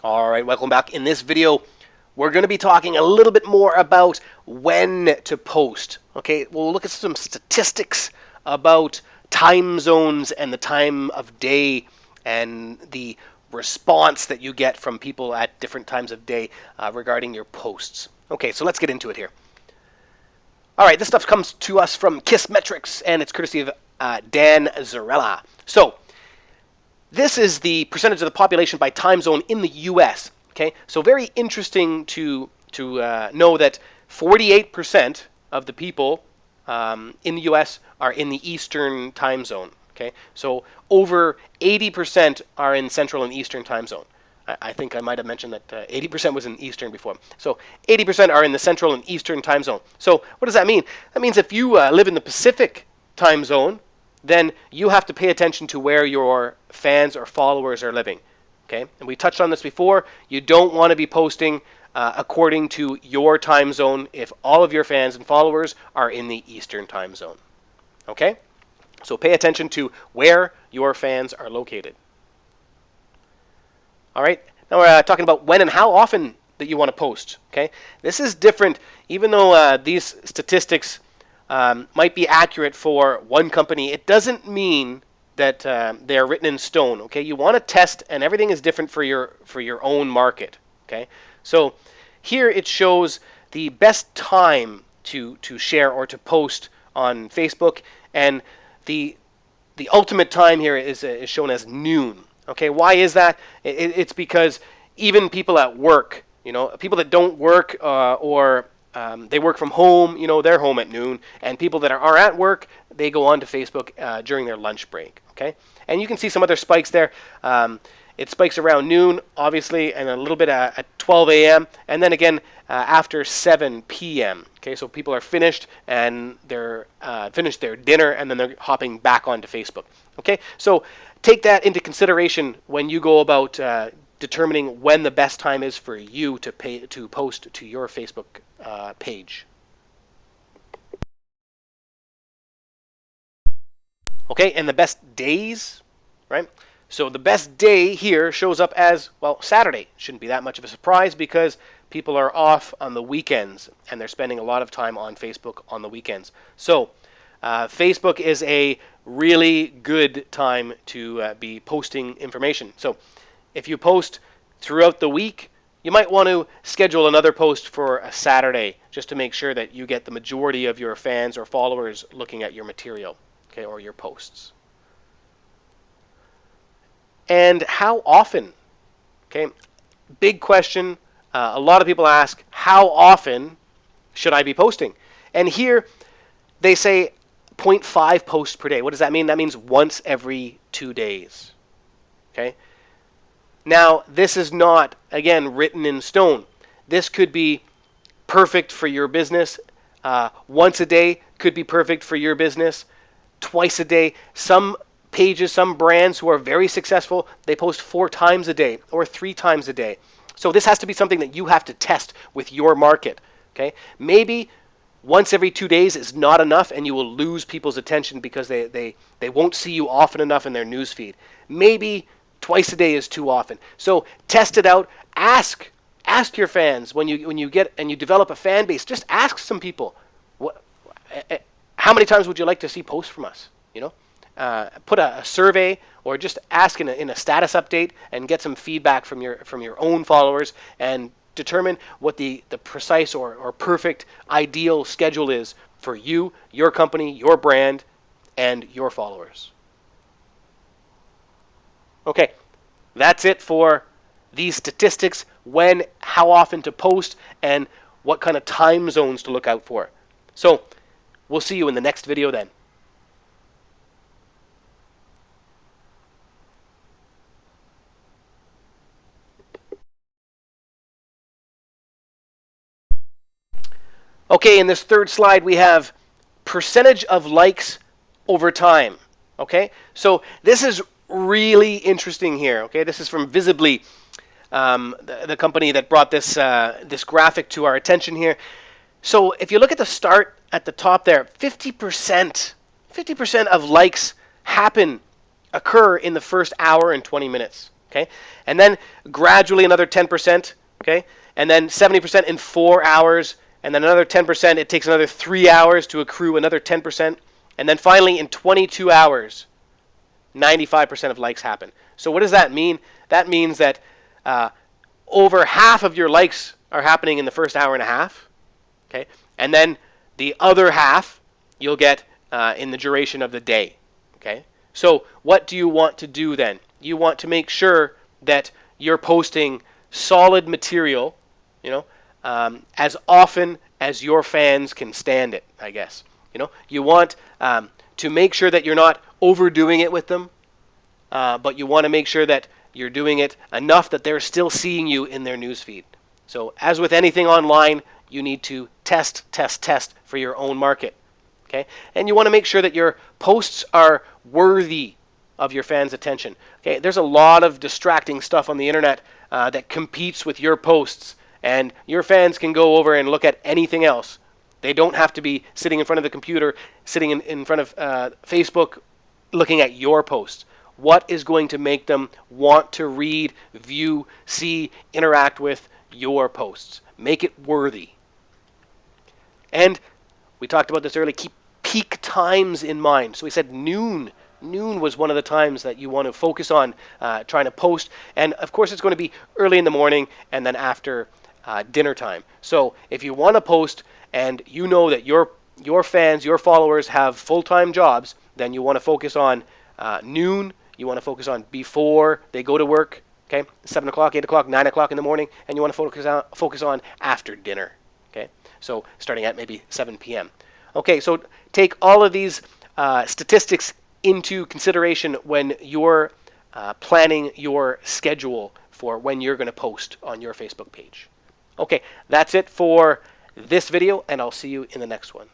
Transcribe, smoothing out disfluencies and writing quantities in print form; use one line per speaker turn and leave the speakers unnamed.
All right, welcome back. In this video, we're going to be talking a little bit more about when to post. Okay, we'll look at some statistics about time zones and the time of day and the response that you get from people at different times of day regarding your posts. Okay, so let's get into it here. All right, this stuff comes to us from Kissmetrics, and it's courtesy of Dan Zarella. So, this is the percentage of the population by time zone in the U.S. Okay, so very interesting to know that 48% of the people in the U.S. are in the Eastern time zone. Okay, so over 80% are in Central and Eastern time zone. I think I might have mentioned that 80% was in Eastern before. So 80% are in the Central and Eastern time zone. So what does that mean? That means if you live in the Pacific time zone, then you have to pay attention to where your fans or followers are living. Okay, and we touched on this before. You don't want to be posting according to your time zone if all of your fans and followers are in the Eastern time zone. Okay, so pay attention to where your fans are located. All right, now we're talking about when and how often that you want to post. Okay, this is different, even though these statistics might be accurate for one company. It doesn't mean that they are written in stone. Okay, you want to test, and everything is different for your own market. Okay, so here it shows the best time to share or to post on Facebook, and the ultimate time here is shown as noon. Okay, why is that? It's because even people at work, people that don't work or they work from home, they're home at noon, and people that are at work, they go on to Facebook during their lunch break. Okay, and you can see some other spikes there. It spikes around noon, obviously, and a little bit at 12 a.m. and then again after 7 p.m. Okay, so people are finished and they're finished their dinner, and then they're hopping back onto Facebook. Okay, so take that into consideration when you go about determining when the best time is for you to post to your Facebook page. Okay, and the best days, right? So the best day here shows up as, well, Saturday. Shouldn't be that much of a surprise because people are off on the weekends and they're spending a lot of time on Facebook on the weekends. So Facebook is a really good time to be posting information. So if you post throughout the week, you might want to schedule another post for a Saturday just to make sure that you get the majority of your fans or followers looking at your material, okay, or your posts. And how often? Okay, big question. A lot of people ask, how often should I be posting? And here they say 0.5 posts per day. What does that mean? That means once every 2 days. Okay. Now, this is not, again, written in stone. This could be perfect for your business. Once a day could be perfect for your business. Twice a day. Some pages, some brands who are very successful, they post 4 times a day or 3 times a day. So this has to be something that you have to test with your market. Okay, maybe once every 2 days is not enough, and you will lose people's attention because they won't see you often enough in their newsfeed. Maybe twice a day is too often. So test it out. Ask your fans when you get and you develop a fan base. Just ask some people, how many times would you like to see posts from us? Put a survey or just ask in a status update and get some feedback from your own followers and determine what the precise or perfect ideal schedule is for you, your company, your brand, and your followers. Okay, that's it for these statistics, when, how often to post, and what kind of time zones to look out for. So we'll see you in the next video then. Okay, in this third slide, we have percentage of likes over time. Okay, so this is really interesting here. Okay, this is from Visibly, the company that brought this this graphic to our attention here. So if you look at the start at the top there, 50% of likes occur in the first hour and 20 minutes. Okay, and then gradually another 10%. Okay, and then 70% in 4 hours, and then another 10%. It takes another 3 hours to accrue another 10%, and then finally in 22 hours, 95% of likes happen. So what does that mean? That means that over half of your likes are happening in the first hour and a half. Okay, and then the other half you'll get in the duration of the day. Okay, so what do you want to do then? You want to make sure that you're posting solid material, as often as your fans can stand it, I guess. You want to make sure that you're not overdoing it with them, but you want to make sure that you're doing it enough that they're still seeing you in their newsfeed. So as with anything online, you need to test for your own market. Okay? And you want to make sure that your posts are worthy of your fans' attention. Okay? There's a lot of distracting stuff on the internet that competes with your posts, and your fans can go over and look at anything else. They don't have to be sitting in front of the computer, sitting in front of Facebook, looking at your posts. What is going to make them want to read, view, see, interact with your posts? Make it worthy. And we talked about this earlier. Keep peak times in mind. So we said noon. Noon was one of the times that you want to focus on trying to post. And of course, it's going to be early in the morning and then after dinner time. So if you want to post and you know that your fans, your followers have full-time jobs, then you want to focus on noon. You want to focus on before they go to work, okay? 7 o'clock, 8 o'clock, 9 o'clock in the morning, and you want to focus on after dinner, okay? So starting at maybe 7 p.m. Okay, so take all of these statistics into consideration when you're planning your schedule for when you're going to post on your Facebook page. Okay, that's it for this video, and I'll see you in the next one.